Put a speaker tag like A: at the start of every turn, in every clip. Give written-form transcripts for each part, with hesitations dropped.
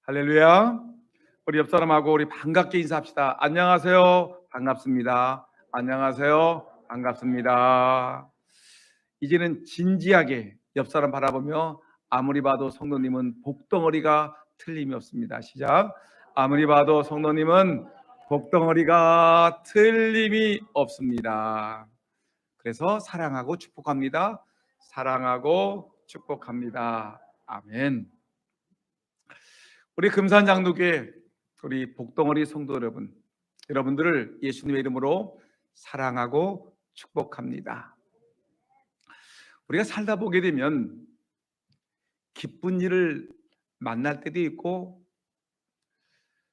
A: 할렐루야. 우리 옆 사람하고 우리 반갑게 인사합시다. 안녕하세요. 반갑습니다. 안녕하세요. 반갑습니다. 이제는 진지하게 옆 사람 바라보며 아무리 봐도 성도님은 복덩어리가 틀림이 없습니다. 시작. 아무리 봐도 성도님은 복덩어리가 틀림이 없습니다. 그래서 사랑하고 축복합니다. 사랑하고 축복합니다. 아멘. 우리 금산장로교회 우리 복덩어리 성도 여러분, 여러분들을 예수님의 이름으로 사랑하고 축복합니다. 우리가 살다 보게 되면 기쁜 일을 만날 때도 있고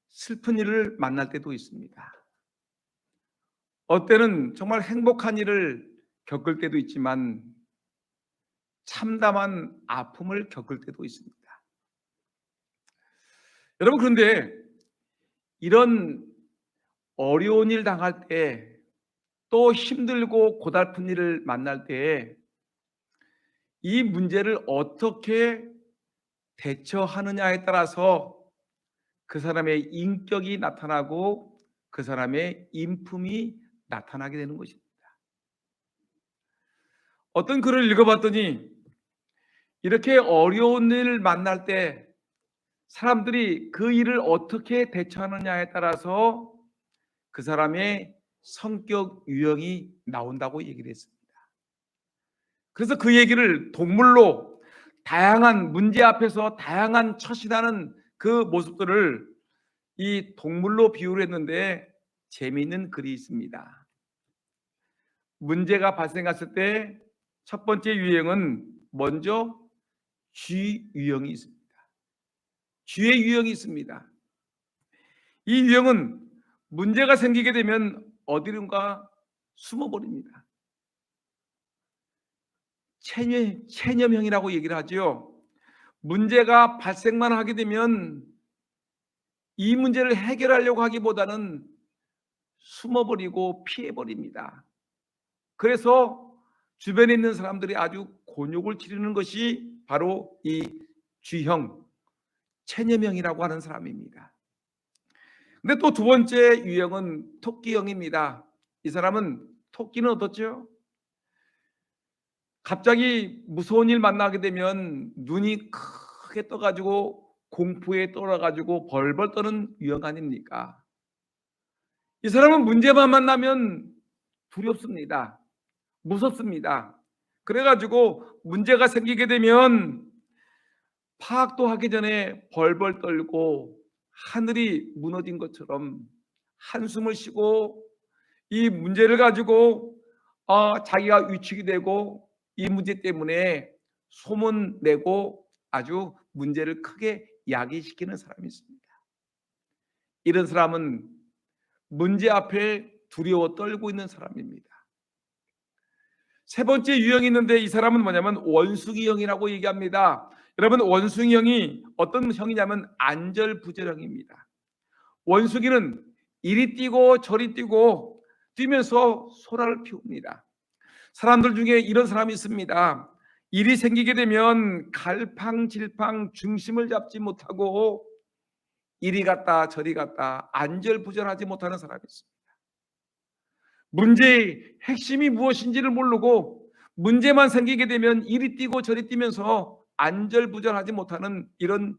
A: 슬픈 일을 만날 때도 있습니다. 어때는 정말 행복한 일을 겪을 때도 있지만 참담한 아픔을 겪을 때도 있습니다. 여러분, 그런데 이런 어려운 일 당할 때, 또 힘들고 고달픈 일을 만날 때 이 문제를 어떻게 대처하느냐에 따라서 그 사람의 인격이 나타나고 그 사람의 인품이 나타나게 되는 것입니다. 어떤 글을 읽어봤더니 이렇게 어려운 일을 만날 때 사람들이 그 일을 어떻게 대처하느냐에 따라서 그 사람의 성격 유형이 나온다고 얘기를 했습니다. 그래서 그 얘기를 동물로 다양한 문제 앞에서 다양한 처신하는 그 모습들을 이 동물로 비유를 했는데 재미있는 글이 있습니다. 문제가 발생했을 때 첫 번째 유형은 먼저 쥐 유형이 있습니다. 쥐의 유형이 있습니다. 이 유형은 문제가 생기게 되면 어디론가 숨어버립니다. 체념형이라고 얘기를 하죠. 문제가 발생만 하게 되면 이 문제를 해결하려고 하기보다는 숨어버리고 피해버립니다. 그래서 주변에 있는 사람들이 아주 곤욕을 치르는 것이 바로 이 쥐형, 체념형이라고 하는 사람입니다. 근데 또 두 번째 유형은 토끼형입니다. 이 사람은, 토끼는 어떻죠? 갑자기 무서운 일 만나게 되면 눈이 크게 떠가지고 공포에 떨어가지고 벌벌 떠는 유형 아닙니까? 이 사람은 문제만 만나면 두렵습니다. 무섭습니다. 그래가지고 문제가 생기게 되면 파악도 하기 전에 벌벌 떨고 하늘이 무너진 것처럼 한숨을 쉬고 이 문제를 가지고 자기가 위축이 되고 이 문제 때문에 소문내고 아주 문제를 크게 야기시키는 사람이 있습니다. 이런 사람은 문제 앞에 두려워 떨고 있는 사람입니다. 세 번째 유형이 있는데 이 사람은 뭐냐면 원숭이형이라고 얘기합니다. 여러분, 원숭이형이 어떤 형이냐면 안절부절형입니다. 원숭이는 이리 뛰고 저리 뛰고 뛰면서 소라를 피웁니다. 사람들 중에 이런 사람이 있습니다. 일이 생기게 되면 갈팡질팡 중심을 잡지 못하고 이리 갔다 저리 갔다 안절부절하지 못하는 사람이 있습니다. 문제의 핵심이 무엇인지를 모르고 문제만 생기게 되면 이리 뛰고 저리 뛰면서 안절부절하지 못하는 이런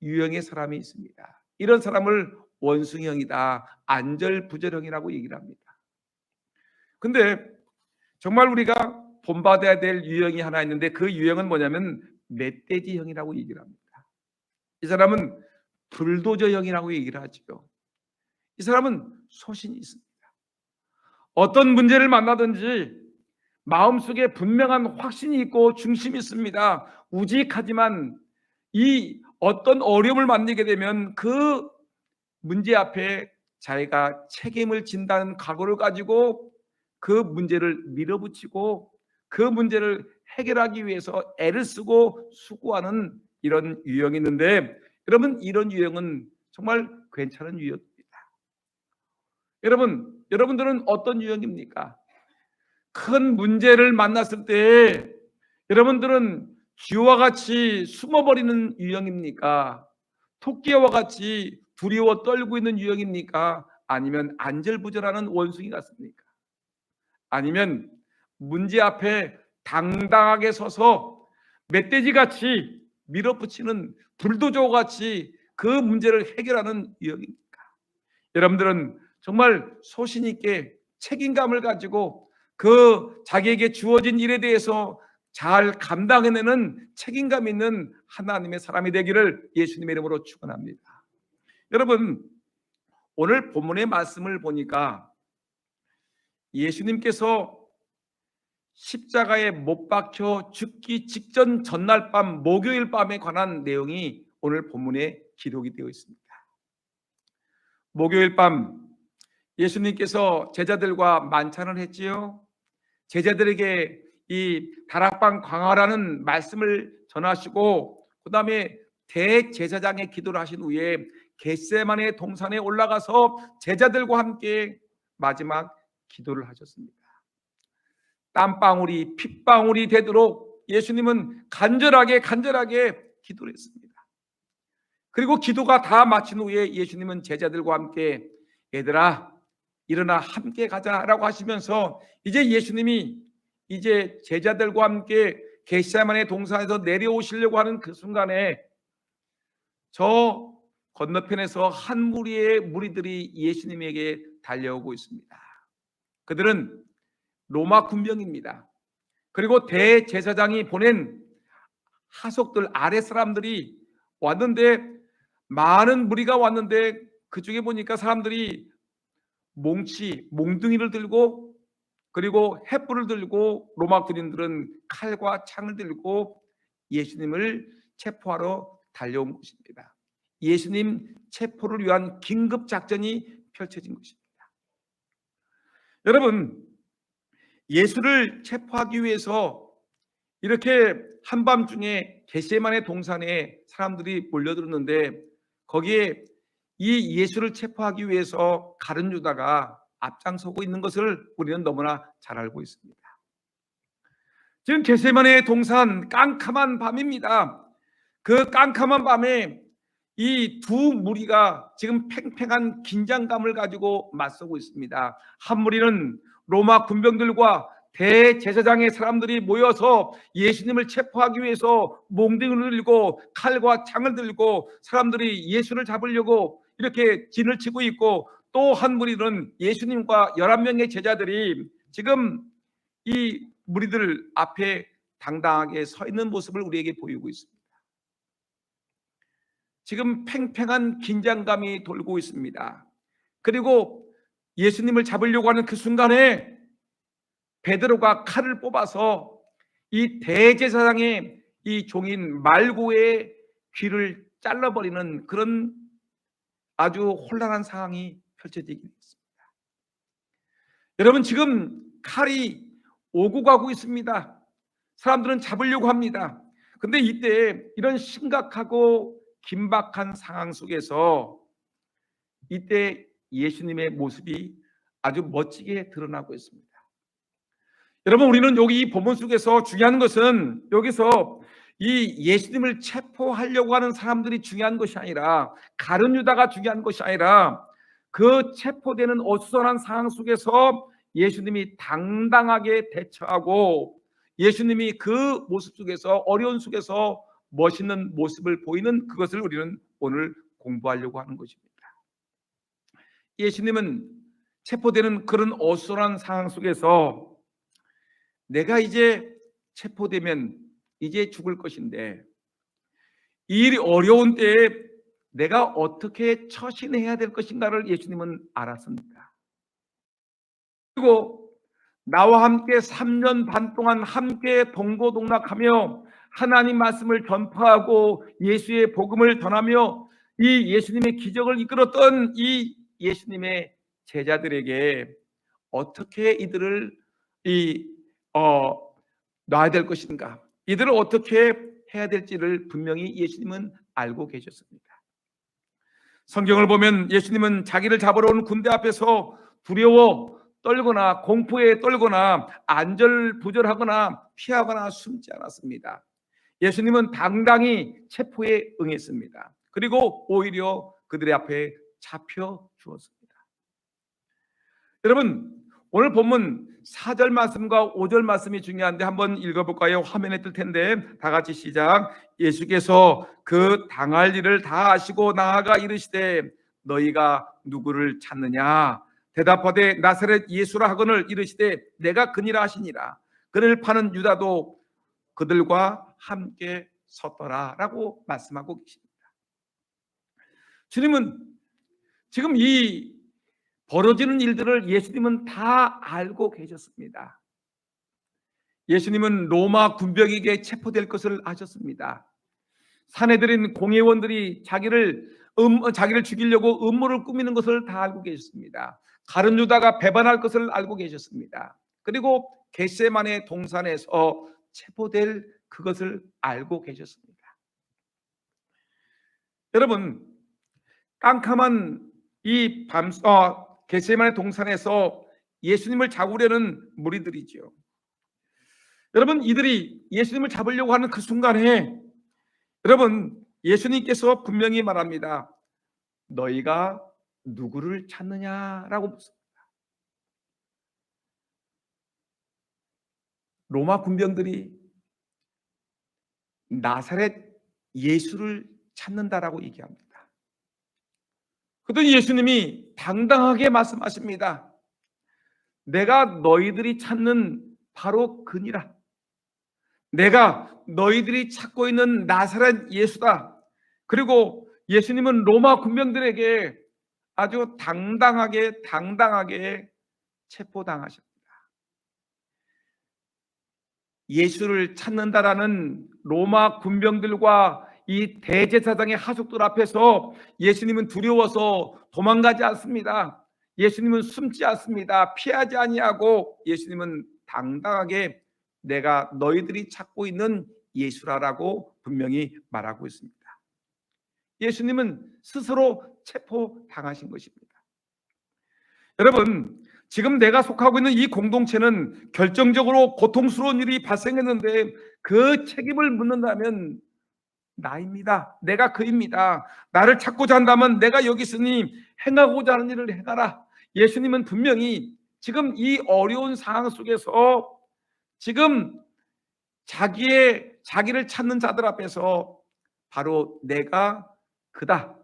A: 유형의 사람이 있습니다. 이런 사람을 원숭이형이다, 안절부절형이라고 얘기를 합니다. 근데 정말 우리가 본받아야 될 유형이 하나 있는데 그 유형은 뭐냐면 멧돼지형이라고 얘기를 합니다. 이 사람은 불도저형이라고 얘기를 하죠. 이 사람은 소신이 있습니다. 어떤 문제를 만나든지 마음속에 분명한 확신이 있고 중심이 있습니다. 우직하지만 이 어떤 어려움을 만나게 되면 그 문제 앞에 자기가 책임을 진다는 각오를 가지고 그 문제를 밀어붙이고 그 문제를 해결하기 위해서 애를 쓰고 수고하는 이런 유형이 있는데, 여러분, 이런 유형은 정말 괜찮은 유형입니다. 여러분들은 어떤 유형입니까? 큰 문제를 만났을 때 여러분들은 쥐와 같이 숨어버리는 유형입니까? 토끼와 같이 두려워 떨고 있는 유형입니까? 아니면 안절부절하는 원숭이 같습니까? 아니면 문제 앞에 당당하게 서서 멧돼지같이 밀어붙이는 불도저같이 그 문제를 해결하는 유형입니까? 여러분들은 정말 소신 있게 책임감을 가지고 그 자기에게 주어진 일에 대해서 잘 감당해내는 책임감 있는 하나님의 사람이 되기를 예수님의 이름으로 축원합니다. 여러분, 오늘 본문의 말씀을 보니까 예수님께서 십자가에 못 박혀 죽기 직전 전날 밤 목요일 밤에 관한 내용이 오늘 본문에 기록이 되어 있습니다. 목요일 밤 예수님께서 제자들과 만찬을 했지요. 제자들에게 이 다락방 광화라는 말씀을 전하시고 그 다음에 대제사장의 기도를 하신 후에 겟세마네 동산에 올라가서 제자들과 함께 마지막 기도를 하셨습니다. 땀방울이 핏방울이 되도록 예수님은 간절하게 기도를 했습니다. 그리고 기도가 다 마친 후에 예수님은 제자들과 함께 얘들아 일어나 함께 가자라고 하시면서 이제 예수님이 이제 제자들과 함께 겟세마네 동산에서 내려오시려고 하는 그 순간에 저 건너편에서 한 무리의 무리들이 예수님에게 달려오고 있습니다. 그들은 로마 군병입니다. 그리고 대제사장이 보낸 하속들 아래 사람들이 왔는데 많은 무리가 왔는데 그중에 보니까 사람들이 몽둥이를 들고 그리고 횃불을 들고 로마 군인들은 칼과 창을 들고 예수님을 체포하러 달려온 것입니다. 예수님 체포를 위한 긴급 작전이 펼쳐진 것입니다. 여러분, 예수를 체포하기 위해서 이렇게 한밤중에 겟세마네 동산에 사람들이 몰려들었는데 거기에 이 예수를 체포하기 위해서 가룟 유다가 앞장서고 있는 것을 우리는 너무나 잘 알고 있습니다. 지금 겟세마네 동산 깜깜한 밤입니다. 그 깜깜한 밤에 이 두 무리가 지금 팽팽한 긴장감을 가지고 맞서고 있습니다. 한 무리는 로마 군병들과 대제사장의 사람들이 모여서 예수님을 체포하기 위해서 몽둥이를 들고 칼과 창을 들고 사람들이 예수를 잡으려고 이렇게 진을 치고 있고, 또 한 무리는 예수님과 11명의 제자들이 지금 이 무리들 앞에 당당하게 서 있는 모습을 우리에게 보이고 있습니다. 지금 팽팽한 긴장감이 돌고 있습니다. 그리고 예수님을 잡으려고 하는 그 순간에 베드로가 칼을 뽑아서 이 대제사장의 이 종인 말고의 귀를 잘라버리는 그런 아주 혼란한 상황이 펼쳐지게 됐습니다. 여러분, 지금 칼이 오고 가고 있습니다. 사람들은 잡으려고 합니다. 근데 이때 이런 심각하고 긴박한 상황 속에서 이때 예수님의 모습이 아주 멋지게 드러나고 있습니다. 여러분, 우리는 여기 이 본문 속에서 중요한 것은 여기서 이 예수님을 체포하려고 하는 사람들이 중요한 것이 아니라 가룟 유다가 중요한 것이 아니라 그 체포되는 어수선한 상황 속에서 예수님이 당당하게 대처하고 예수님이 그 모습 속에서 어려운 속에서 멋있는 모습을 보이는 그것을 우리는 오늘 공부하려고 하는 것입니다. 예수님은 체포되는 그런 어수선한 상황 속에서 내가 이제 체포되면 이제 죽을 것인데 이 일이 어려운 때에 내가 어떻게 처신해야 될 것인가를 예수님은 알았습니다. 그리고 나와 함께 3년 반 동안 함께 동고동락하며 하나님 말씀을 전파하고 예수의 복음을 전하며 이 예수님의 기적을 이끌었던 이 예수님의 제자들에게 어떻게 이들을 놔야 될 것인가, 이들을 어떻게 해야 될지를 분명히 예수님은 알고 계셨습니다. 성경을 보면 예수님은 자기를 잡으러 온 군대 앞에서 두려워 떨거나 공포에 떨거나 안절부절하거나 피하거나 숨지 않았습니다. 예수님은 당당히 체포에 응했습니다. 그리고 오히려 그들의 앞에 잡혀 주었습니다. 여러분, 오늘 본문 4절 말씀과 5절 말씀이 중요한데 한번 읽어볼까요? 화면에 뜰 텐데 다 같이 시작. 예수께서 그 당할 일을 다 아시고 나아가 이르시되 너희가 누구를 찾느냐? 대답하되 나사렛 예수라 하거늘 이르시되 내가 그니라 하시니라. 그를 파는 유다도 그들과 함께 섰더라 라고 말씀하고 계십니다. 주님은 지금 이 벌어지는 일들을 예수님은 다 알고 계셨습니다. 예수님은 로마 군병에게 체포될 것을 아셨습니다. 사내들인 공회원들이 자기를 죽이려고 음모를 꾸미는 것을 다 알고 계셨습니다. 가룟 유다가 배반할 것을 알고 계셨습니다. 그리고 겟세마네 동산에서 체포될 그것을 알고 계셨습니다. 여러분, 깜깜한 이 겟세마네 동산에서 예수님을 잡으려는 무리들이죠. 여러분, 이들이 예수님을 잡으려고 하는 그 순간에 여러분, 예수님께서 분명히 말합니다. 너희가 누구를 찾느냐라고 묻습니다. 로마 군병들이 나사렛 예수를 찾는다라고 얘기합니다. 그랬더니 예수님이 당당하게 말씀하십니다. 내가 너희들이 찾는 바로 그니라. 내가 너희들이 찾고 있는 나사렛 예수다. 그리고 예수님은 로마 군병들에게 아주 당당하게 체포당하셨습니다. 예수를 찾는다라는 로마 군병들과 이 대제사장의 하숙들 앞에서 예수님은 두려워서 도망가지 않습니다. 예수님은 숨지 않습니다. 피하지 아니하고 예수님은 당당하게 내가 너희들이 찾고 있는 예수라라고 분명히 말하고 있습니다. 예수님은 스스로 체포당하신 것입니다. 여러분, 지금 내가 속하고 있는 이 공동체는 결정적으로 고통스러운 일이 발생했는데 그 책임을 묻는다면 나입니다. 내가 그입니다. 나를 찾고자 한다면 내가 여기 있으니 행하고자 하는 일을 행하라. 예수님은 분명히 지금 이 어려운 상황 속에서 지금 자기를 찾는 자들 앞에서 바로 내가 그다.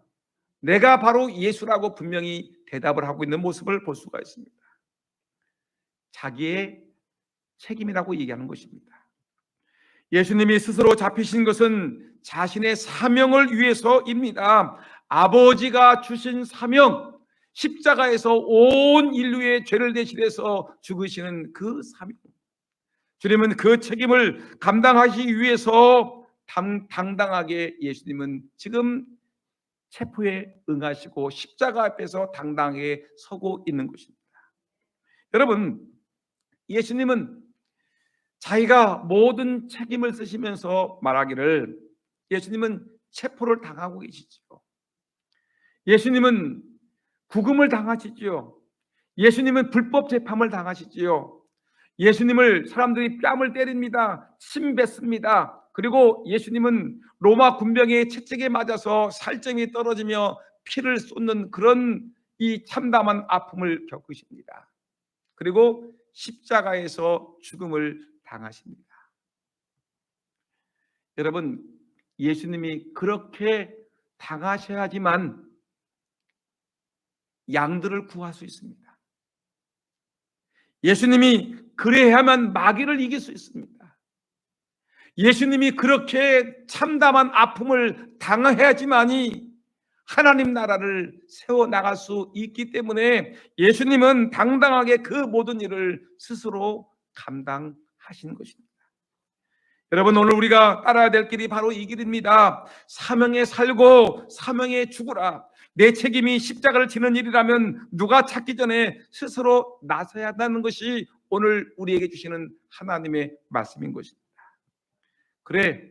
A: 내가 바로 예수라고 분명히 대답을 하고 있는 모습을 볼 수가 있습니다. 자기의 책임이라고 얘기하는 것입니다. 예수님이 스스로 잡히신 것은 자신의 사명을 위해서입니다. 아버지가 주신 사명, 십자가에서 온 인류의 죄를 대신해서 죽으시는 그 사명. 주님은 그 책임을 감당하시기 위해서 당당하게 예수님은 지금 체포에 응하시고 십자가 앞에서 당당하게 서고 있는 것입니다. 여러분, 예수님은 자기가 모든 책임을 쓰시면서 말하기를 예수님은 체포를 당하고 계시죠. 예수님은 구금을 당하시지요. 예수님은 불법 재판을 당하시지요. 예수님을 사람들이 뺨을 때립니다. 침 뱉습니다. 그리고 예수님은 로마 군병의 채찍에 맞아서 살점이 떨어지며 피를 쏟는 그런 이 참담한 아픔을 겪으십니다. 그리고 십자가에서 죽음을 당하십니다. 여러분, 예수님이 그렇게 당하셔야지만 양들을 구할 수 있습니다. 예수님이 그래야만 마귀를 이길 수 있습니다. 예수님이 그렇게 참담한 아픔을 당해야지만이 하나님 나라를 세워나갈 수 있기 때문에 예수님은 당당하게 그 모든 일을 스스로 감당하신 것입니다. 여러분, 오늘 우리가 따라야 될 길이 바로 이 길입니다. 사명에 살고 사명에 죽으라. 내 책임이 십자가를 지는 일이라면 누가 찾기 전에 스스로 나서야 한다는 것이 오늘 우리에게 주시는 하나님의 말씀인 것입니다. 그래,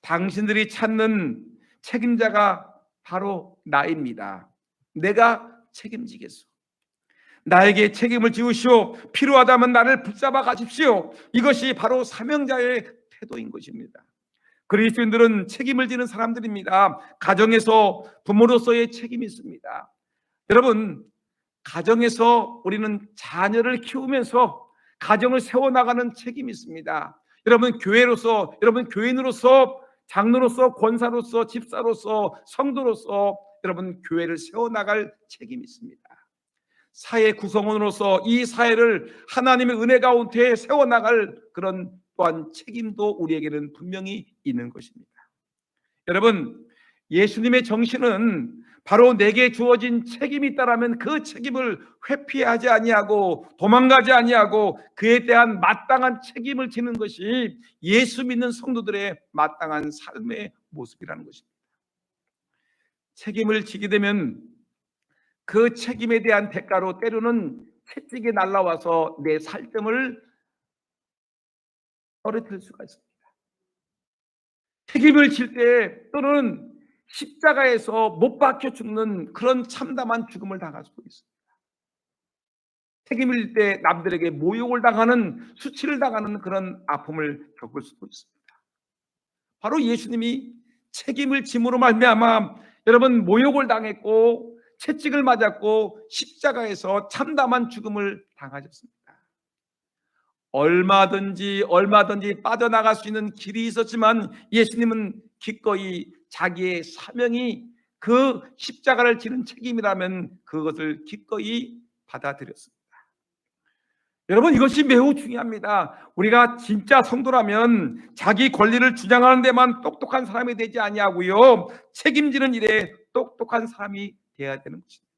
A: 당신들이 찾는 책임자가 바로 나입니다. 내가 책임지겠소. 나에게 책임을 지우시오. 필요하다면 나를 붙잡아 가십시오. 이것이 바로 사명자의 태도인 것입니다. 그리스도인들은 책임을 지는 사람들입니다. 가정에서 부모로서의 책임이 있습니다. 여러분, 가정에서 우리는 자녀를 키우면서 가정을 세워나가는 책임이 있습니다. 여러분, 교회로서, 여러분 교인으로서, 장로로서, 권사로서, 집사로서, 성도로서 여러분 교회를 세워나갈 책임이 있습니다. 사회 구성원으로서 이 사회를 하나님의 은혜 가운데 세워나갈 그런 또한 책임도 우리에게는 분명히 있는 것입니다. 여러분, 예수님의 정신은 바로 내게 주어진 책임이 있다라면 그 책임을 회피하지 아니하고 도망가지 아니하고 그에 대한 마땅한 책임을 지는 것이 예수 믿는 성도들의 마땅한 삶의 모습이라는 것입니다. 책임을 지게 되면 그 책임에 대한 대가로 때로는 채찍이 날라와서 내 살점을 떨어뜨릴 수가 있습니다. 책임을 질 때 또는 십자가에서 못 박혀 죽는 그런 참담한 죽음을 당할 수도 있습니다. 책임을 질 때 남들에게 모욕을 당하는, 수치를 당하는 그런 아픔을 겪을 수도 있습니다. 바로 예수님이 책임을 짐으로 말미암아 여러분 모욕을 당했고 채찍을 맞았고 십자가에서 참담한 죽음을 당하셨습니다. 얼마든지 빠져나갈 수 있는 길이 있었지만 예수님은 기꺼이 자기의 사명이 그 십자가를 지는 책임이라면 그것을 기꺼이 받아들였습니다. 여러분, 이것이 매우 중요합니다. 우리가 진짜 성도라면 자기 권리를 주장하는 데만 똑똑한 사람이 되지 아니하고요, 책임지는 일에 똑똑한 사람이 되어야 되는 것입니다.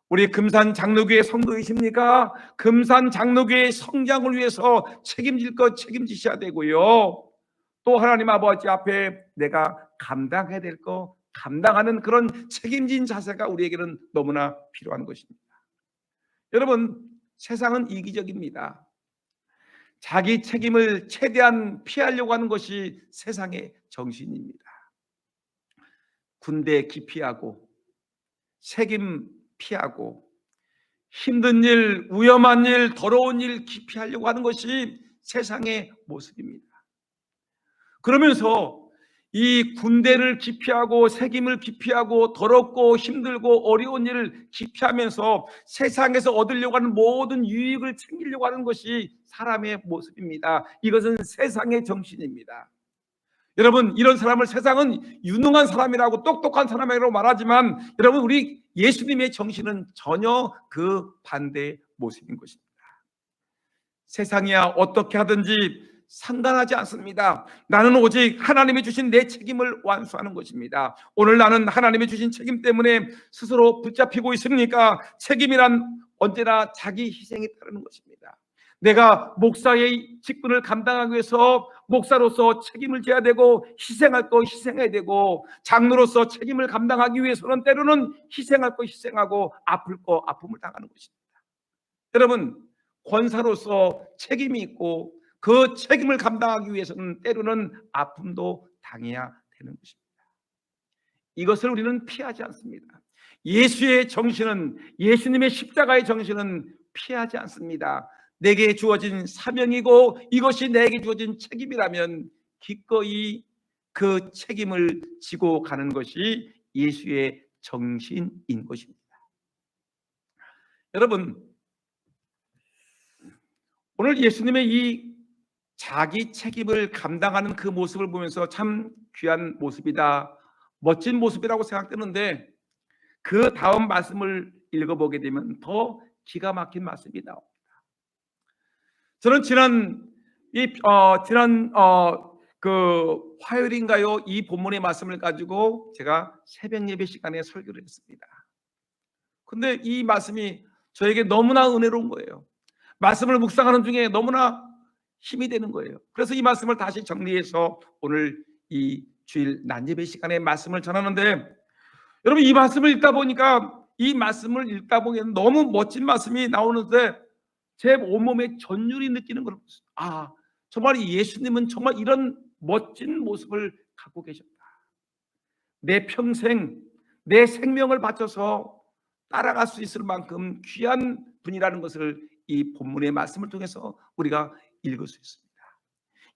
A: 우리 금산 장로교회 성도이십니까? 금산 장로교회의 성장을 위해서 책임질 것 책임지셔야 되고요, 또 하나님 아버지 앞에 내가 감당해야 될 거 감당하는 그런 책임진 자세가 우리에게는 너무나 필요한 것입니다. 여러분, 세상은 이기적입니다. 자기 책임을 최대한 피하려고 하는 것이 세상의 정신입니다. 군대 기피하고 책임 피하고 힘든 일, 위험한 일, 더러운 일 기피하려고 하는 것이 세상의 모습입니다. 그러면서 이 군대를 기피하고 책임을 기피하고 더럽고 힘들고 어려운 일을 기피하면서 세상에서 얻으려고 하는 모든 유익을 챙기려고 하는 것이 사람의 모습입니다. 이것은 세상의 정신입니다. 여러분, 이런 사람을 세상은 유능한 사람이라고 똑똑한 사람이라고 말하지만 여러분, 우리 예수님의 정신은 전혀 그 반대의 모습인 것입니다. 세상이야 어떻게 하든지 상관하지 않습니다. 나는 오직 하나님이 주신 내 책임을 완수하는 것입니다. 오늘 나는 하나님이 주신 책임 때문에 스스로 붙잡히고 있으니까 책임이란 언제나 자기 희생이 따르는 것입니다. 내가 목사의 직분을 감당하기 위해서 목사로서 책임을 져야 되고 희생할 거 희생해야 되고, 장로로서 책임을 감당하기 위해서는 때로는 희생할 거 희생하고 아플 거 아픔을 당하는 것입니다. 여러분, 권사로서 책임이 있고 그 책임을 감당하기 위해서는 때로는 아픔도 당해야 되는 것입니다. 이것을 우리는 피하지 않습니다. 예수의 정신은, 예수님의 십자가의 정신은 피하지 않습니다. 내게 주어진 사명이고 이것이 내게 주어진 책임이라면 기꺼이 그 책임을 지고 가는 것이 예수의 정신인 것입니다. 여러분, 오늘 예수님의 이 자기 책임을 감당하는 그 모습을 보면서 참 귀한 모습이다, 멋진 모습이라고 생각되는데 그 다음 말씀을 읽어보게 되면 더 기가 막힌 말씀이 나옵니다. 저는 지난 화요일인가요? 이 본문의 말씀을 가지고 제가 새벽 예배 시간에 설교를 했습니다. 근데 이 말씀이 저에게 너무나 은혜로운 거예요. 말씀을 묵상하는 중에 너무나 힘이 되는 거예요. 그래서 이 말씀을 다시 정리해서 오늘 이 주일 낮예배 시간에 말씀을 전하는데, 여러분, 이 말씀을 읽다 보니까 이 말씀을 읽다 보면 너무 멋진 말씀이 나오는데 제 온몸에 전율이 느끼는 걸, 아, 정말 예수님은 정말 이런 멋진 모습을 갖고 계셨다. 내 평생 내 생명을 바쳐서 따라갈 수 있을 만큼 귀한 분이라는 것을 이 본문의 말씀을 통해서 우리가 읽을 수 있습니다.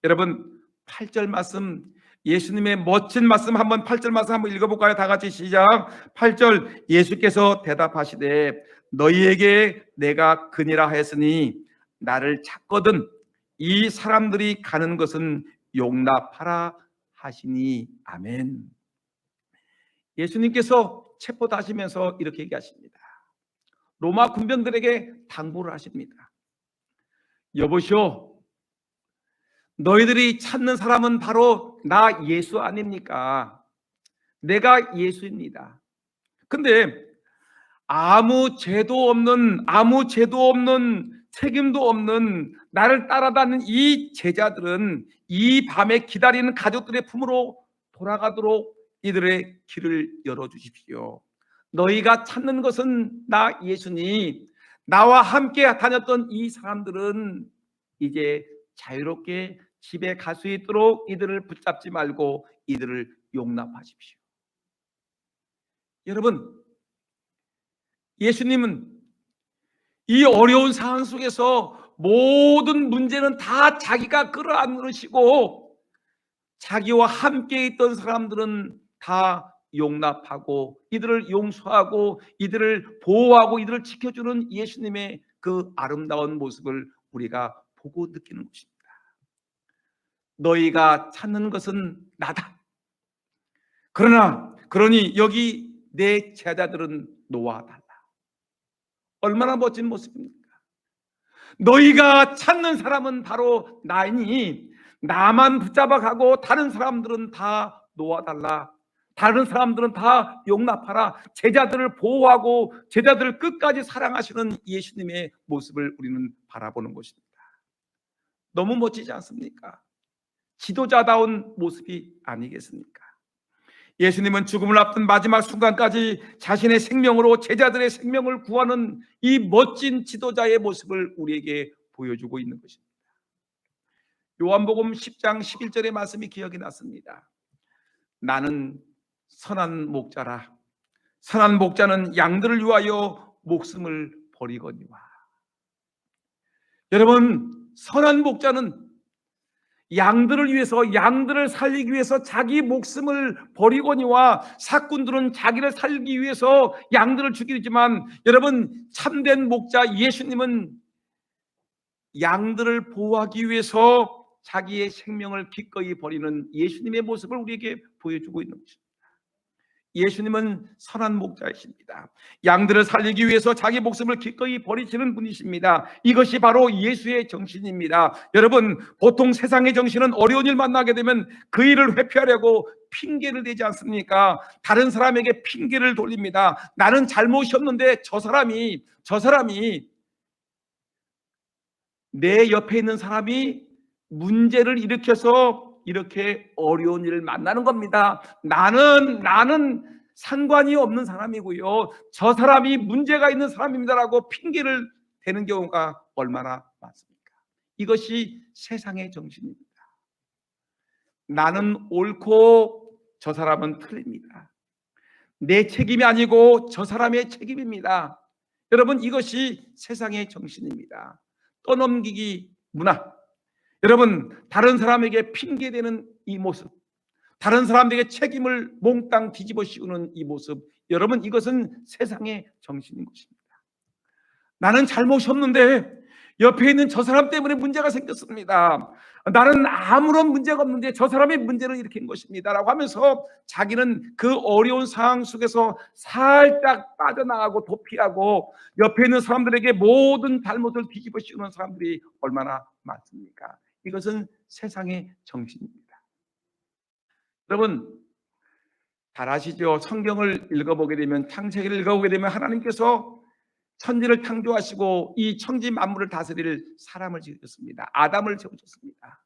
A: 여러분, 8절 말씀, 예수님의 멋진 말씀 한번 8절 말씀 한번 읽어볼까요? 다 같이 시작. 8절 예수께서 대답하시되 너희에게 내가 그니라 하였으니 나를 찾거든 이 사람들이 가는 것은 용납하라 하시니 아멘. 예수님께서 체포하시면서 이렇게 얘기하십니다. 로마 군병들에게 당부를 하십니다. 여보시오, 너희들이 찾는 사람은 바로 나 예수 아닙니까? 내가 예수입니다. 근데 아무 죄도 없는 책임도 없는 나를 따라다니는 이 제자들은 이 밤에 기다리는 가족들의 품으로 돌아가도록 이들의 길을 열어주십시오. 너희가 찾는 것은 나 예수니 나와 함께 다녔던 이 사람들은 이제 자유롭게 집에 갈 수 있도록 이들을 붙잡지 말고 이들을 용납하십시오. 여러분, 예수님은 이 어려운 상황 속에서 모든 문제는 다 자기가 끌어안으시고 자기와 함께 있던 사람들은 다 용납하고 이들을 용서하고 이들을 보호하고 이들을 지켜주는 예수님의 그 아름다운 모습을 우리가 보고 느끼는 것입니다. 너희가 찾는 것은 나다. 그러니 여기 내 제자들은 놓아달라. 얼마나 멋진 모습입니까? 너희가 찾는 사람은 바로 나이니 나만 붙잡아가고 다른 사람들은 다 놓아달라. 다른 사람들은 다 용납하라. 제자들을 보호하고 제자들을 끝까지 사랑하시는 예수님의 모습을 우리는 바라보는 것입니다. 너무 멋지지 않습니까? 지도자다운 모습이 아니겠습니까? 예수님은 죽음을 앞둔 마지막 순간까지 자신의 생명으로 제자들의 생명을 구하는 이 멋진 지도자의 모습을 우리에게 보여주고 있는 것입니다. 요한복음 10장 11절의 말씀이 기억이 났습니다. 나는 선한 목자라. 선한 목자는 양들을 위하여 목숨을 버리거니와. 여러분, 선한 목자는 양들을 위해서, 양들을 살리기 위해서 자기 목숨을 버리거니와, 사꾼들은 자기를 살리기 위해서 양들을 죽이지만, 여러분, 참된 목자 예수님은 양들을 보호하기 위해서 자기의 생명을 기꺼이 버리는 예수님의 모습을 우리에게 보여주고 있는 것입니다. 예수님은 선한 목자이십니다. 양들을 살리기 위해서 자기 목숨을 기꺼이 버리시는 분이십니다. 이것이 바로 예수의 정신입니다. 여러분, 보통 세상의 정신은 어려운 일 만나게 되면 그 일을 회피하려고 핑계를 대지 않습니까? 다른 사람에게 핑계를 돌립니다. 나는 잘못이 없는데 저 사람이 내 옆에 있는 사람이 문제를 일으켜서 이렇게 어려운 일을 만나는 겁니다. 나는 상관이 없는 사람이고요. 저 사람이 문제가 있는 사람입니다라고 핑계를 대는 경우가 얼마나 많습니까? 이것이 세상의 정신입니다. 나는 옳고 저 사람은 틀립니다. 내 책임이 아니고 저 사람의 책임입니다. 여러분, 이것이 세상의 정신입니다. 떠넘기기 문화. 여러분, 다른 사람에게 핑계대는 이 모습, 다른 사람에게 책임을 몽땅 뒤집어 씌우는 이 모습, 여러분, 이것은 세상의 정신인 것입니다. 나는 잘못이 없는데 옆에 있는 저 사람 때문에 문제가 생겼습니다. 나는 아무런 문제가 없는데 저 사람의 문제를 일으킨 것입니다 라고 하면서 자기는 그 어려운 상황 속에서 살짝 빠져나가고 도피하고 옆에 있는 사람들에게 모든 잘못을 뒤집어 씌우는 사람들이 얼마나 많습니까? 이것은 세상의 정신입니다. 여러분, 잘 아시죠? 성경을 읽어보게 되면, 창세기를 읽어보게 되면 하나님께서 천지를 창조하시고 이 천지 만물을 다스릴 사람을 지으셨습니다. 아담을 세우셨습니다.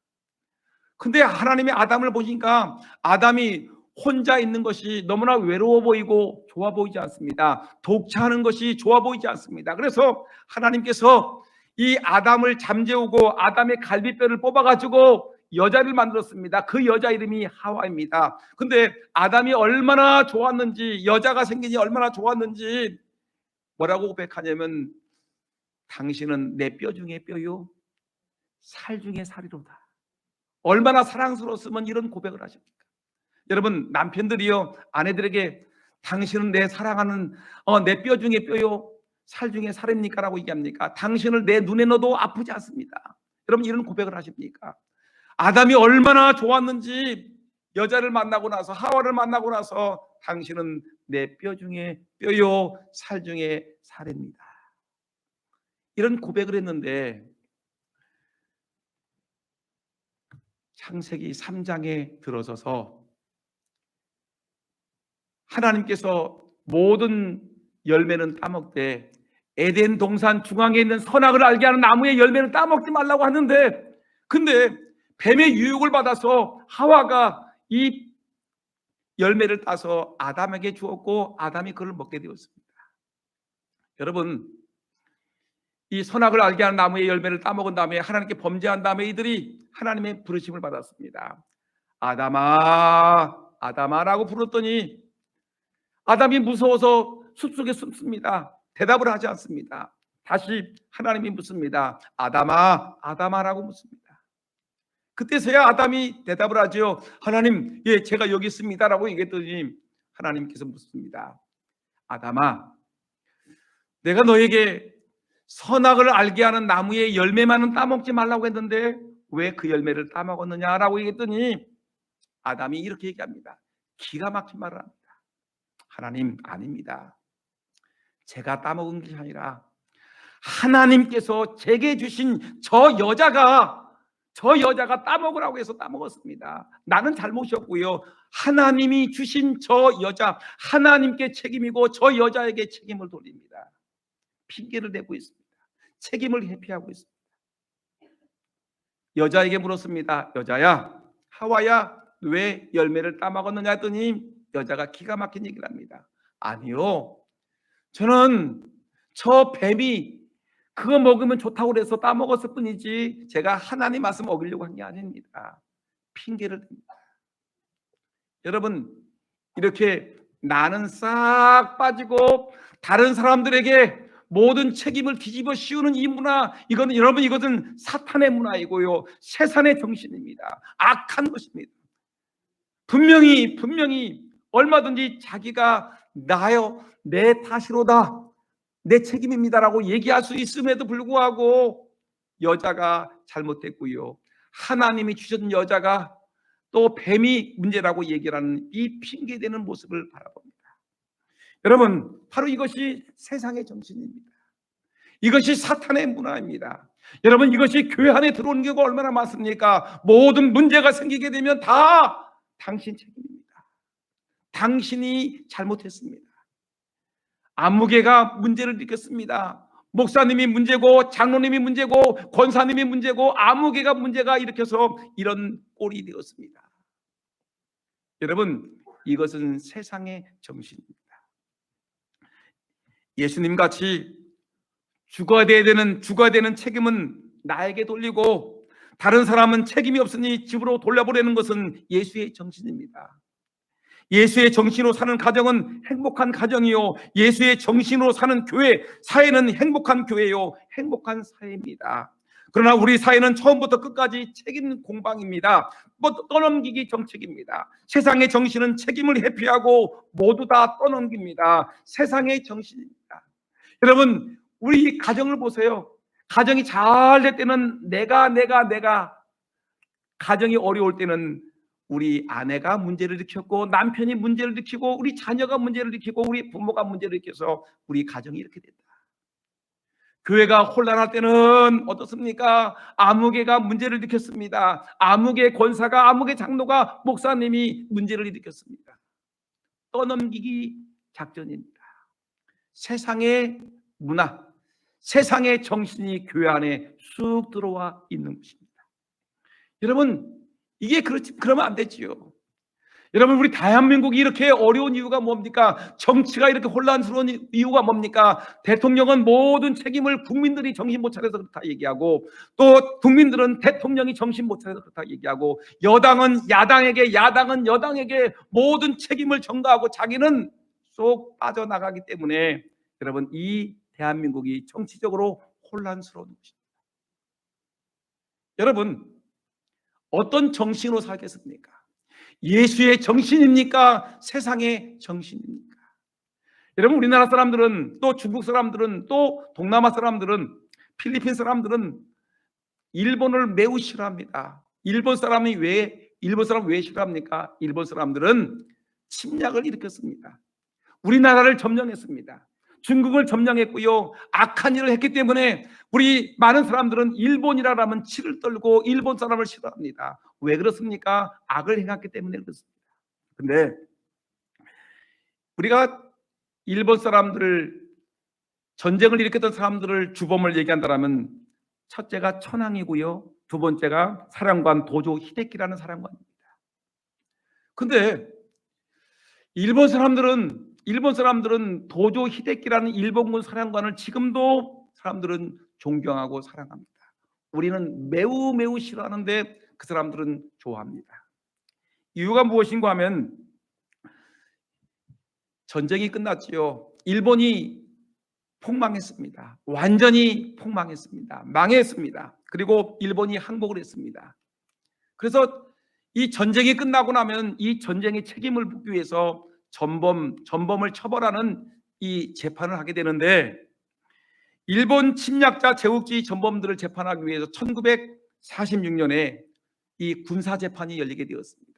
A: 근데 하나님이 아담을 보니까 아담이 혼자 있는 것이 너무나 외로워 보이고 좋아 보이지 않습니다. 독차하는 것이 좋아 보이지 않습니다. 그래서 하나님께서 이 아담을 잠재우고 아담의 갈비뼈를 뽑아가지고 여자를 만들었습니다. 그 여자 이름이 하와입니다. 근데 아담이 얼마나 좋았는지, 여자가 생기니 얼마나 좋았는지 뭐라고 고백하냐면, 당신은 내 뼈 중에 뼈요 살 중에 살이로다. 얼마나 사랑스러웠으면 이런 고백을 하십니까? 여러분, 남편들이요 아내들에게 당신은 내 사랑하는 내 뼈 중에 뼈요 살 중에 살입니까? 라고 얘기합니까? 당신을 내 눈에 넣어도 아프지 않습니다. 여러분, 이런 고백을 하십니까? 아담이 얼마나 좋았는지 여자를 만나고 나서, 하와를 만나고 나서 당신은 내 뼈 중에 뼈요 살 중에 살입니다. 이런 고백을 했는데 창세기 3장에 들어서서 하나님께서 모든 열매는 따먹되 에덴 동산 중앙에 있는 선악을 알게 하는 나무의 열매는 따먹지 말라고 하는데, 근데 뱀의 유혹을 받아서 하와가 이 열매를 따서 아담에게 주었고 아담이 그걸 먹게 되었습니다. 여러분, 이 선악을 알게 하는 나무의 열매를 따먹은 다음에 하나님께 범죄한 다음에 이들이 하나님의 부르심을 받았습니다. 아담아, 아담아라고 불렀더니 아담이 무서워서 숲속에 숨습니다. 대답을 하지 않습니다. 다시 하나님이 묻습니다. 아담아, 아담아라고 묻습니다. 그때서야 아담이 대답을 하죠. 하나님, 예, 제가 여기 있습니다라고 얘기했더니 하나님께서 묻습니다. 아담아, 내가 너에게 선악을 알게 하는 나무의 열매만은 따먹지 말라고 했는데 왜 그 열매를 따먹었느냐라고 얘기했더니 아담이 이렇게 얘기합니다. 기가 막힌 말을 합니다. 하나님, 아닙니다. 제가 따먹은 것이 아니라 하나님께서 제게 주신 저 여자가 따먹으라고 해서 따먹었습니다. 나는 잘못이었고요. 하나님이 주신 저 여자, 하나님께 책임이고 저 여자에게 책임을 돌립니다. 핑계를 대고 있습니다. 책임을 회피하고 있습니다. 여자에게 물었습니다. 여자야, 하와야, 왜 열매를 따먹었느냐 했더니 여자가 기가 막힌 얘기를 합니다. 아니요, 저는 저 뱀이 그거 먹으면 좋다고 그래서 따먹었을 뿐이지 제가 하나님 말씀 어기려고 한 게 아닙니다. 핑계를 댑니다. 여러분, 이렇게 나는 싹 빠지고 다른 사람들에게 모든 책임을 뒤집어 씌우는 이 문화, 이거는 여러분, 이것은 사탄의 문화이고요, 세상의 정신입니다. 악한 것입니다. 분명히 얼마든지 자기가 나요, 내 탓이로다, 내 책임입니다라고 얘기할 수 있음에도 불구하고 여자가 잘못했고요, 하나님이 주신 여자가 또 뱀이 문제라고 얘기를 하는 이 핑계대는 모습을 바라봅니다. 여러분, 바로 이것이 세상의 정신입니다. 이것이 사탄의 문화입니다. 여러분, 이것이 교회 안에 들어오는 경우가 얼마나 많습니까? 모든 문제가 생기게 되면 다 당신 책임입니다. 당신이 잘못했습니다. 안무개가 문제를 일으켰습니다. 목사님이 문제고 장로님이 문제고 권사님이 문제고 안무개가 문제가 일으켜서 이런 꼴이 되었습니다. 여러분, 이것은 세상의 정신입니다. 예수님 같이 죽어야 되는 책임은 나에게 돌리고 다른 사람은 책임이 없으니 집으로 돌려보내는 것은 예수의 정신입니다. 예수의 정신으로 사는 가정은 행복한 가정이요, 예수의 정신으로 사는 교회, 사회는 행복한 교회요, 행복한 사회입니다. 그러나 우리 사회는 처음부터 끝까지 책임 공방입니다. 떠넘기기 정책입니다. 세상의 정신은 책임을 회피하고 모두 다 떠넘깁니다. 세상의 정신입니다. 여러분, 우리 가정을 보세요. 가정이 잘 될 때는 내가, 가정이 어려울 때는 우리 아내가 문제를 일으켰고 남편이 문제를 일으키고 우리 자녀가 문제를 일으키고 우리 부모가 문제를 일으켜서 우리 가정이 이렇게 된다. 교회가 혼란할 때는 어떻습니까? 아무개가 문제를 일으켰습니다. 아무개 권사가, 아무개 장로가, 목사님이 문제를 일으켰습니다. 떠넘기기 작전입니다. 세상의 문화, 세상의 정신이 교회 안에 쑥 들어와 있는 것입니다. 여러분, 이게 그러면 안 되지요. 여러분, 우리 대한민국이 이렇게 어려운 이유가 뭡니까? 정치가 이렇게 혼란스러운 이유가 뭡니까? 대통령은 모든 책임을 국민들이 정신 못 차려서 그렇다 얘기하고, 또 국민들은 대통령이 정신 못 차려서 그렇다 얘기하고, 여당은 야당에게, 야당은 여당에게 모든 책임을 전가하고 자기는 쏙 빠져나가기 때문에 여러분, 이 대한민국이 정치적으로 혼란스러운 것입니다. 여러분, 어떤 정신으로 살겠습니까? 예수의 정신입니까? 세상의 정신입니까? 여러분, 우리나라 사람들은, 또 중국 사람들은, 또 동남아 사람들은, 필리핀 사람들은 일본을 매우 싫어합니다. 일본 사람 왜 싫어합니까? 일본 사람들은 침략을 일으켰습니다. 우리나라를 점령했습니다. 중국을 점령했고요. 악한 일을 했기 때문에 우리 많은 사람들은 일본이라 하면 치를 떨고 일본 사람을 싫어합니다. 왜 그렇습니까? 악을 행했기 때문에 그렇습니다. 근데 우리가 일본 사람들을, 전쟁을 일으켰던 사람들을 주범을 얘기한다면 첫째가 천황이고요. 두 번째가 사령관 도조 히데키라는 사령관입니다. 근데 일본 사람들은 도조 히데키라는 일본군 사령관을 지금도 사람들은 존경하고 사랑합니다. 우리는 매우 싫어하는데 그 사람들은 좋아합니다. 이유가 무엇인가 하면 전쟁이 끝났지요. 일본이 폭망했습니다. 완전히 폭망했습니다. 망했습니다. 그리고 일본이 항복을 했습니다. 그래서 이 전쟁이 끝나고 나면 이 전쟁의 책임을 묻기 위해서 전범을 처벌하는 이 재판을 하게 되는데, 일본 침략자 제국주의 전범들을 재판하기 위해서 1946년에 이 군사 재판이 열리게 되었습니다.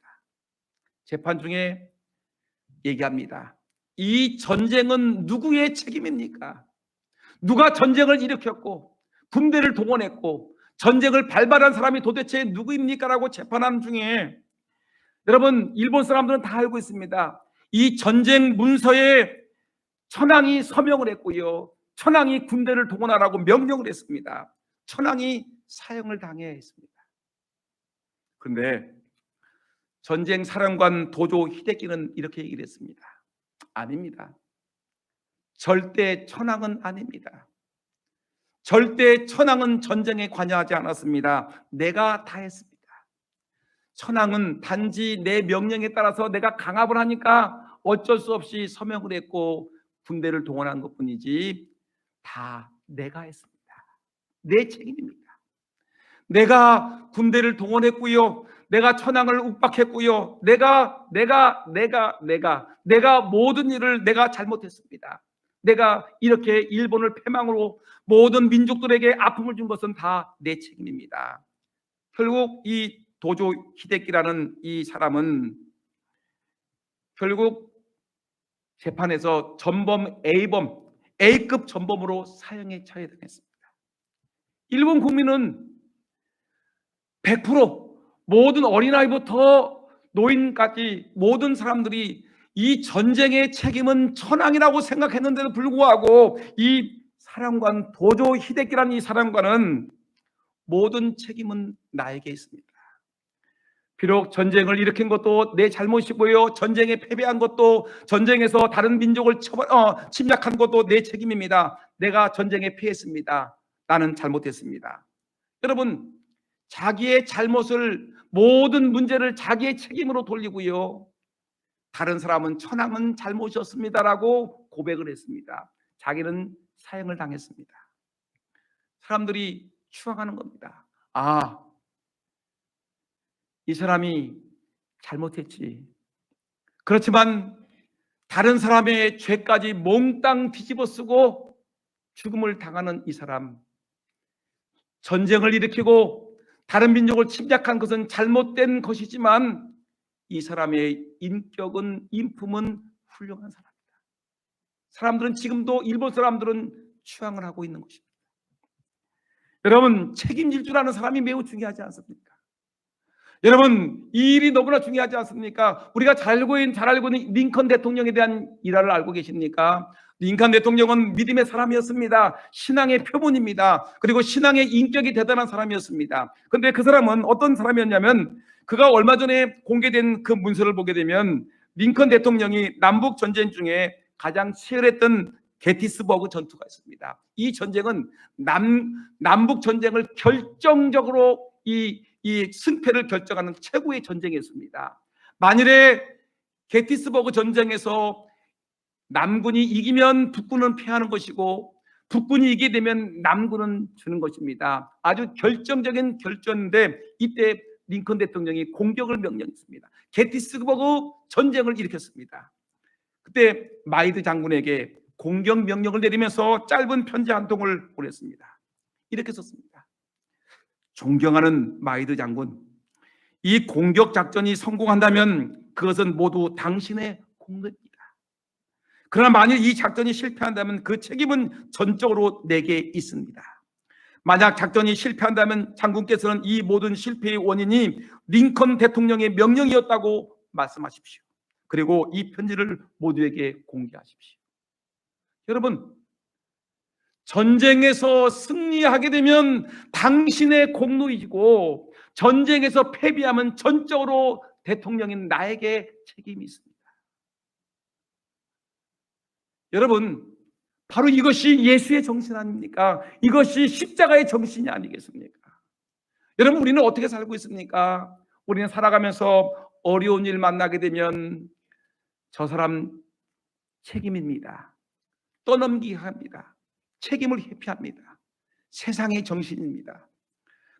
A: 재판 중에 얘기합니다. 이 전쟁은 누구의 책임입니까? 누가 전쟁을 일으켰고 군대를 동원했고 전쟁을 발발한 사람이 도대체 누구입니까? 라고 재판하는 중에, 여러분, 일본 사람들은 다 알고 있습니다. 이 전쟁 문서에 천황이 서명을 했고요. 천황이 군대를 동원하라고 명령을 했습니다. 천황이 사형을 당해야 했습니다. 그런데 전쟁 사령관 도조 히데키는 이렇게 얘기를 했습니다. 아닙니다. 절대 천황은 아닙니다. 절대 천황은 전쟁에 관여하지 않았습니다. 내가 다 했습니다. 천황은 단지 내 명령에 따라서 내가 강압을 하니까 어쩔 수 없이 서명을 했고 군대를 동원한 것뿐이지 다 내가 했습니다. 내 책임입니다. 내가 군대를 동원했고요. 내가 천황을 욱박했고요. 내가 모든 일을 내가 잘못했습니다. 내가 이렇게 일본을 패망으로 모든 민족들에게 아픔을 준 것은 다 내 책임입니다. 결국 이 도조 히데키라는 이 사람은 결국 재판에서 전범 A급 전범으로 사형에 처해당했습니다. 일본 국민은 100% 모든 어린아이부터 노인까지 모든 사람들이 이 전쟁의 책임은 천황이라고 생각했는데도 불구하고 이 사령관 도조 히데키라는 이 사령관은 모든 책임은 나에게 있습니다. 비록 전쟁을 일으킨 것도 내 잘못이고요. 전쟁에 패배한 것도, 전쟁에서 다른 민족을 침략한 것도 내 책임입니다. 내가 전쟁에 패했습니다. 나는 잘못했습니다. 여러분, 자기의 잘못을, 모든 문제를 자기의 책임으로 돌리고요. 다른 사람은 천황은 잘못이었습니다라고 고백을 했습니다. 자기는 사형을 당했습니다. 사람들이 추앙하는 겁니다. 아, 이 사람이 잘못했지. 그렇지만 다른 사람의 죄까지 몽땅 뒤집어 쓰고 죽음을 당하는 이 사람, 전쟁을 일으키고 다른 민족을 침략한 것은 잘못된 것이지만 이 사람의 인품은 훌륭한 사람이다. 사람들은 지금도, 일본 사람들은 추앙을 하고 있는 것입니다. 여러분, 책임질 줄 아는 사람이 매우 중요하지 않습니까? 여러분, 이 일이 너무나 중요하지 않습니까? 우리가 잘 알고 있는 링컨 대통령에 대한 일화를 알고 계십니까? 링컨 대통령은 믿음의 사람이었습니다. 신앙의 표본입니다. 그리고 신앙의 인격이 대단한 사람이었습니다. 그런데 그 사람은 어떤 사람이었냐면, 그가 얼마 전에 공개된 그 문서를 보게 되면 링컨 대통령이 남북 전쟁 중에 가장 치열했던 게티스버그 전투가 있습니다. 이 전쟁은 남북 전쟁을 결정적으로 이 승패를 결정하는 최고의 전쟁이었습니다. 만일에 게티스버그 전쟁에서 남군이 이기면 북군은 패하는 것이고 북군이 이기게 되면 남군은 주는 것입니다. 아주 결정적인 결전인데 이때 링컨 대통령이 공격을 명령했습니다. 게티스버그 전쟁을 일으켰습니다. 그때 마이드 장군에게 공격 명령을 내리면서 짧은 편지 한 통을 보냈습니다. 이렇게 썼습니다. 존경하는 마이드 장군, 이 공격 작전이 성공한다면 그것은 모두 당신의 공로입니다. 그러나 만일 이 작전이 실패한다면 그 책임은 전적으로 내게 있습니다. 만약 작전이 실패한다면 장군께서는 이 모든 실패의 원인이 링컨 대통령의 명령이었다고 말씀하십시오. 그리고 이 편지를 모두에게 공개하십시오. 여러분, 전쟁에서 승리하게 되면 당신의 공로이고 전쟁에서 패배하면 전적으로 대통령인 나에게 책임이 있습니다. 여러분, 바로 이것이 예수의 정신 아닙니까? 이것이 십자가의 정신이 아니겠습니까? 여러분, 우리는 어떻게 살고 있습니까? 우리는 살아가면서 어려운 일 만나게 되면 저 사람 책임입니다. 떠넘기게 합니다. 책임을 회피합니다. 세상의 정신입니다.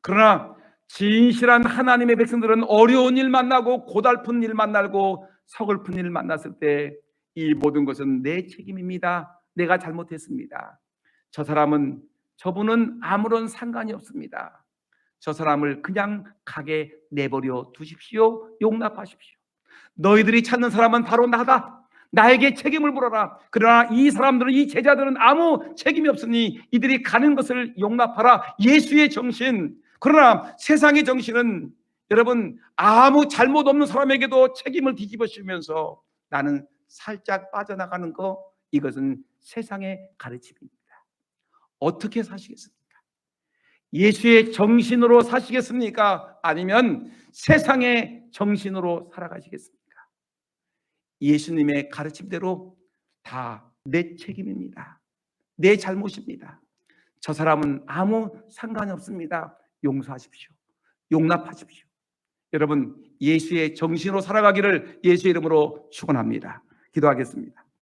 A: 그러나 진실한 하나님의 백성들은 어려운 일 만나고 고달픈 일 만나고 서글픈 일 만났을 때 이 모든 것은 내 책임입니다. 내가 잘못했습니다. 저분은 아무런 상관이 없습니다. 저 사람을 그냥 가게 내버려 두십시오. 용납하십시오. 너희들이 찾는 사람은 바로 나다. 나에게 책임을 물어라. 그러나 이 사람들은, 이 제자들은 아무 책임이 없으니 이들이 가는 것을 용납하라. 예수의 정신. 그러나 세상의 정신은 여러분, 아무 잘못 없는 사람에게도 책임을 뒤집어 씌우면서 나는 살짝 빠져나가는 거, 이것은 세상의 가르침입니다. 어떻게 사시겠습니까? 예수의 정신으로 사시겠습니까? 아니면 세상의 정신으로 살아가시겠습니까? 예수님의 가르침대로 다 내 책임입니다. 내 잘못입니다. 저 사람은 아무 상관이 없습니다. 용서하십시오. 용납하십시오. 여러분, 예수의 정신으로 살아가기를 예수의 이름으로 축원합니다. 기도하겠습니다.